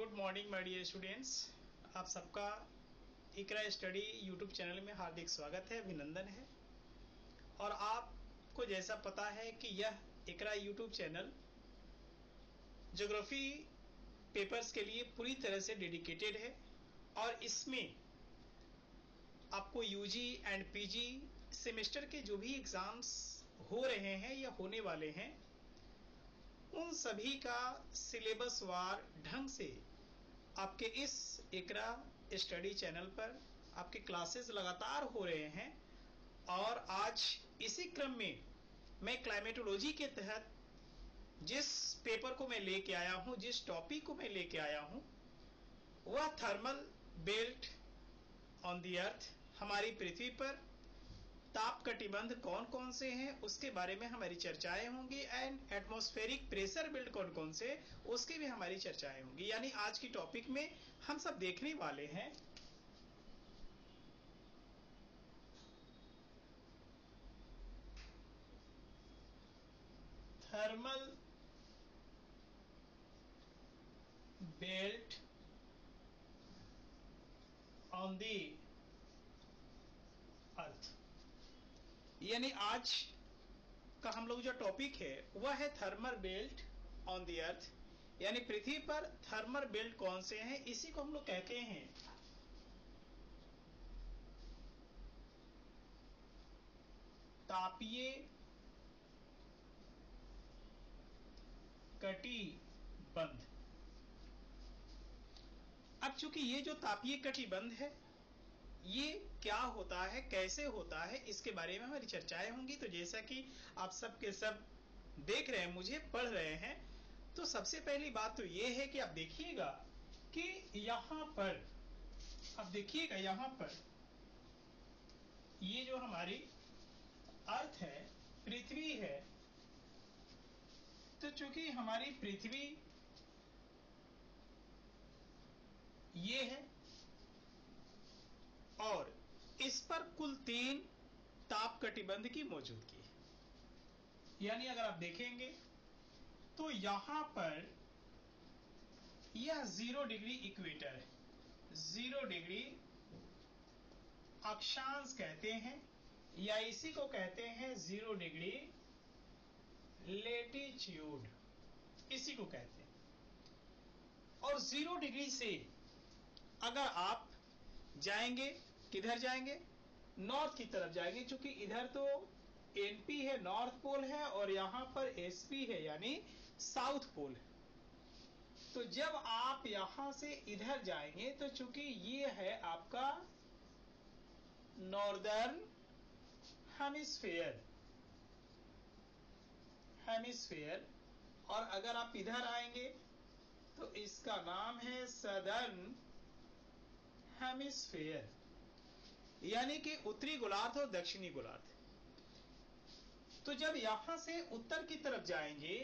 Good morning my dear students. आप सबका इकरा study YouTube channel में हार्दिक स्वागत है, अभिनंदन है। और आपको जैसा पता है कि यह इकरा यूट्यूब चैनल ज्योग्राफी पेपर्स के लिए पूरी तरह से डेडिकेटेड है और इसमें आपको यूजी एंड पीजी सेमेस्टर के जो भी एग्ज़ाम्स हो रहे हैं या होने वाले हैं उन सभी का सिलेबस वार ढंग से आपके इस इकरा स्टडी चैनल पर आपके क्लासेस लगातार हो रहे हैं। और आज इसी क्रम में मैं क्लाइमेटोलॉजी के तहत जिस पेपर को मैं लेके आया हूं, जिस टॉपिक को मैं लेके आया हूं, वह thermal belt on the earth, हमारी पृथ्वी पर ताप कटिबंध कौन कौन से हैं उसके बारे में हमारी चर्चाएं होंगी। एंड एटमॉस्फेरिक प्रेशर बेल्ट कौन कौन से, उसकी भी हमारी चर्चाएं होंगी। यानी आज की टॉपिक में हम सब देखने वाले हैं thermal belt on the earth. यानी आज का हम लोग जो टॉपिक है वह है thermal belt on the earth, यानी पृथ्वी पर थर्मल बेल्ट कौन से हैं, इसी को हम लोग कहते हैं तापीय कटिबंध। अब चूंकि ये जो तापीय कटिबंध है ये क्या होता है, कैसे होता है, इसके बारे में हमारी चर्चाएं होंगी। तो जैसा कि आप सब के सब देख रहे हैं, मुझे पढ़ रहे हैं, तो सबसे पहली बात तो ये है कि आप देखिएगा कि यहां पर, अब देखिएगा यहां पर ये जो हमारी अर्थ है, पृथ्वी है, तो चूंकि हमारी पृथ्वी ये है और इस पर कुल 3 ताप कटिबंध की मौजूदगी है। यानी अगर आप देखेंगे तो यहां पर यह 0 डिग्री इक्वेटर है, 0 डिग्री अक्षांश कहते हैं, या इसी को कहते हैं 0 डिग्री लेटीट्यूड, इसी को कहते हैं। और 0 डिग्री से अगर आप जाएंगे, किधर जाएंगे, नॉर्थ की तरफ जाएंगे, क्योंकि इधर तो एनपी है, नॉर्थ पोल है, और यहां पर एसपी है यानी साउथ पोल है। तो जब आप यहां से इधर जाएंगे तो चूंकि ये है आपका नॉर्दर्न हेमिस्फीयर, और अगर आप इधर आएंगे तो इसका नाम है सदर्न हेमिस्फीयर, यानी कि उत्तरी गोलार्ध और दक्षिणी गोलार्ध। तो जब यहां से उत्तर की तरफ जाएंगे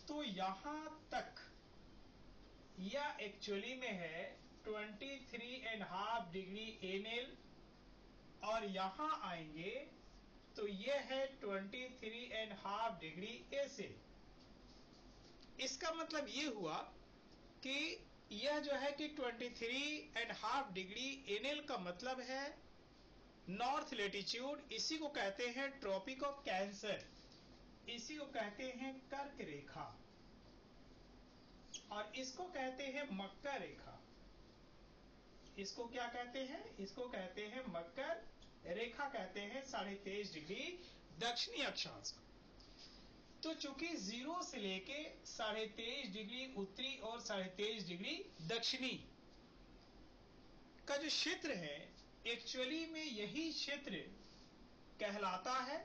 तो यहां तक यह एक्चुअली में है 23.5 डिग्री एनएल, और यहां आएंगे तो यह है 23.5 डिग्री एसएल। इसका मतलब यह हुआ कि यह जो है कि 23.5 डिग्री एनएल का मतलब है नॉर्थ लेटीट्यूड, इसी को कहते हैं ट्रॉपिक ऑफ कैंसर, इसी को कहते हैं कर्क रेखा, और इसको कहते हैं मकर रेखा। इसको क्या कहते हैं, इसको कहते हैं मकर रेखा, कहते हैं 23.5 डिग्री दक्षिणी अक्षांश। तो चूंकि 0 से लेके 23.5 डिग्री उत्तरी और 23.5 डिग्री दक्षिणी का जो क्षेत्र है, एक्चुअली में यही क्षेत्र कहलाता है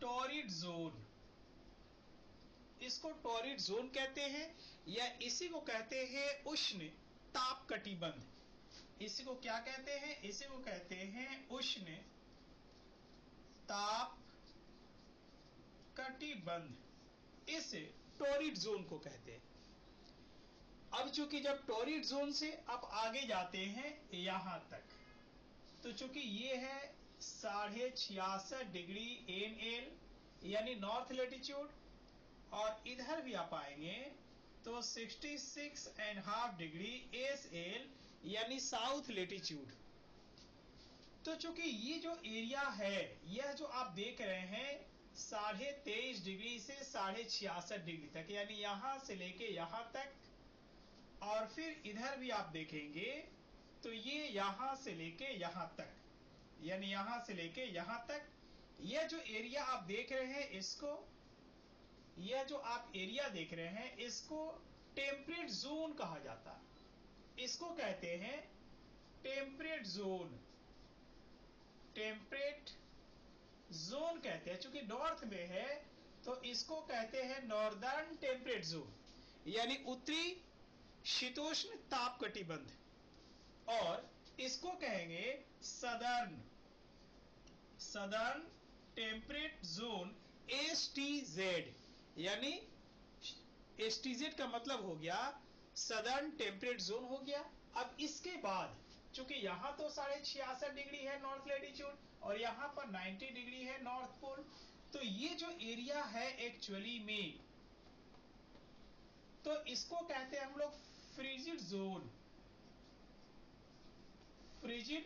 टॉरिड जोन। इसको टॉरिड जोन कहते हैं, या इसी को कहते हैं उष्ण ताप कटिबंध। इसी को क्या कहते हैं, इसी को कहते हैं उष्ण ताप कटिबंध, इस टॉरिड जोन को कहते हैं। अब चूंकि जब टॉरिड जोन से आप आगे जाते हैं यहां तक, तो चूंकि ये है 66.5 डिग्री एनएल यानी नॉर्थ लेटीट्यूड, और इधर भी आप आएंगे तो 66.5 डिग्री SL यानी साउथ लेटीट्यूड। तो चूंकि ये जो एरिया है, यह जो आप देख रहे हैं 23.5 डिग्री से 66.5 डिग्री तक, यानी यहां से लेके यहां तक, और फिर इधर भी आप देखेंगे तो ये यहां से लेके यहां तक, यानी यहां से लेके यहां तक। यह जो एरिया आप देख रहे हैं इसको, यह जो आप एरिया देख रहे हैं इसको टेम्परेट जोन कहा जाता है। इसको कहते हैं टेम्परेट जोन, टेम्परेट जोन कहते हैं। चूंकि नॉर्थ में है तो इसको कहते हैं नॉर्दर्न टेम्परेट जोन, यानी उत्तरी शीतोष्ण ताप कटिबंध, और इसको कहेंगे southern, southern temperate zone STZ, यानी STZ का मतलब हो गया सदर्न टेम्परेट जोन हो गया। अब इसके बाद चूंकि यहां तो 66.5 डिग्री है नॉर्थ लेटीट्यूड और यहां पर 90 डिग्री है नॉर्थ पोल, तो ये जो एरिया है एक्चुअली में, तो इसको कहते हैं हम लोग फ्रिजिड जोन, फ्रिजिड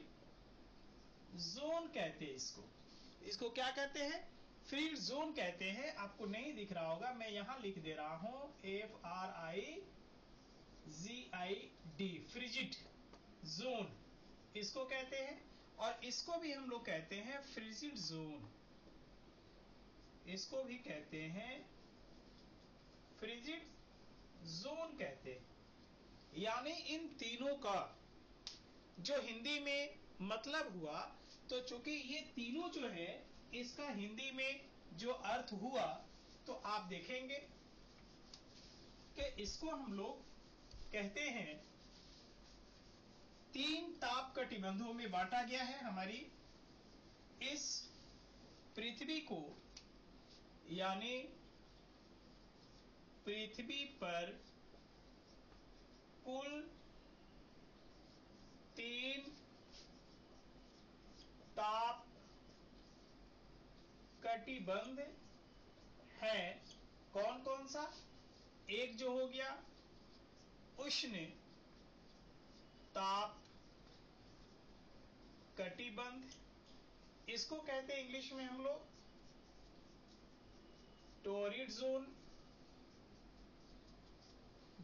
जोन कहते हैं इसको। इसको क्या कहते हैं? फ्रिजिड जोन कहते हैं। आपको नहीं दिख रहा होगा, मैं यहां लिख दे रहा हूं FRIGID, फ्रिजिड जोन इसको कहते हैं। और इसको भी हम लोग कहते हैं फ्रिजिड जोन, इसको भी कहते हैं फ्रिजिड जोन कहते हैं। यानी इन तीनों का जो हिंदी में मतलब हुआ, तो चूंकि ये तीनों जो है इसका हिंदी में जो अर्थ हुआ, तो आप देखेंगे कि इसको हम लोग कहते हैं 3 ताप कटिबंधों में बांटा गया है हमारी इस पृथ्वी को, यानी पृथ्वी पर कुल 3 ताप कटिबंध है। कौन कौन सा? एक जो हो गया उष्ण ताप कटिबंध, इसको कहते हैं इंग्लिश में हम लोग टोरिड जोन।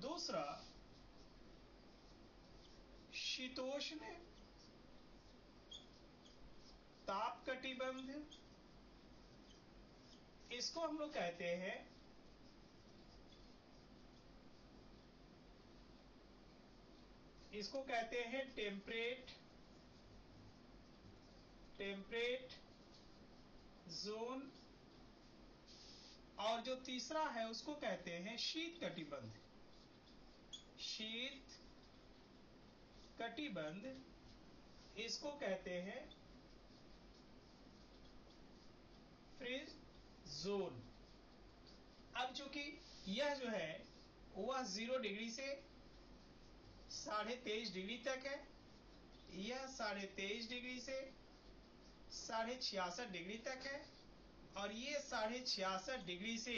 दूसरा शीतोष्ण ताप कटिबंध, इसको हम लोग कहते हैं टेम्परेट जोन। और जो तीसरा है उसको कहते हैं शीत कटिबंध, शीत कटिबंध इसको कहते हैं फ्रीज जोन। अब चूंकि यह जो है वह 0 डिग्री से 23.5 डिग्री तक है, यह 23.5 डिग्री से 66.5 डिग्री तक है, और ये 66.5 डिग्री से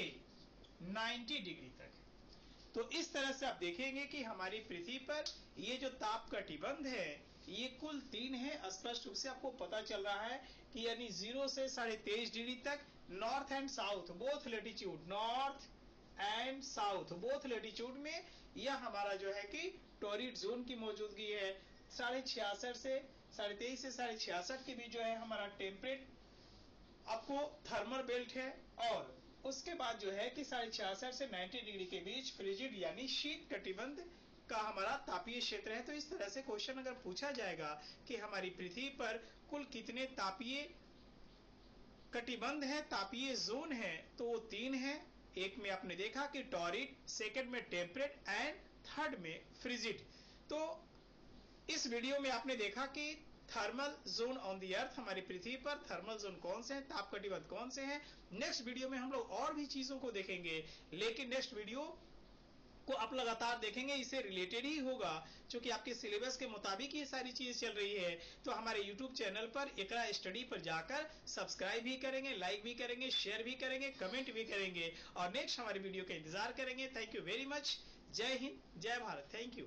90 डिग्री तक है। तो इस तरह से आप देखेंगे कि हमारी पृथ्वी पर ये जो ताप कटिबंध है ये कुल 3 है। स्पष्ट रूप से आपको पता चल रहा है कि यानी 0 से 23.5 डिग्री तक north and south both latitude, north and south both latitude में यह हमारा जो है कि टोरिड जोन की मौजूदगी है। 66.5 से 23.5 से 66.5 के बीच जो है हमारा टेम्परेट आपको थर्मल बेल्ट है, और उसके बाद जो है कि 66.5 से 90 डिग्री के बीच फ्रिजिड यानी शीत कटिबंध का हमारा तापीय क्षेत्र है। तो इस तरह से क्वेश्चन अगर पूछा जाएगा कि हमारी पृथ्वी पर कुल कितने तापीय कटिबंध है, तापीय जोन है, तो वो 3 है। एक में आपने देखा कि टॉरिड, सेकंड में टेम्परेट एंड थर्ड में फ्रिजिड। तो इस वीडियो में आपने देखा कि थर्मल जोन ऑन दी अर्थ, हमारी पृथ्वी पर थर्मल जोन कौन से हैं, ताप कटिबंध कौन से हैं। नेक्स्ट वीडियो में हम लोग और भी चीजों को देखेंगे, लेकिन नेक्स्ट वीडियो को आप लगातार देखेंगे, इससे रिलेटेड ही होगा, क्योंकि आपके सिलेबस के मुताबिक ये सारी चीज चल रही है। तो हमारे यूट्यूब चैनल पर इकरा स्टडी पर जाकर सब्सक्राइब भी करेंगे, लाइक भी करेंगे, शेयर भी करेंगे, कमेंट भी करेंगे और नेक्स्ट हमारे वीडियो का इंतजार करेंगे। Thank you very much. जय हिंद, जय भारत। Thank you.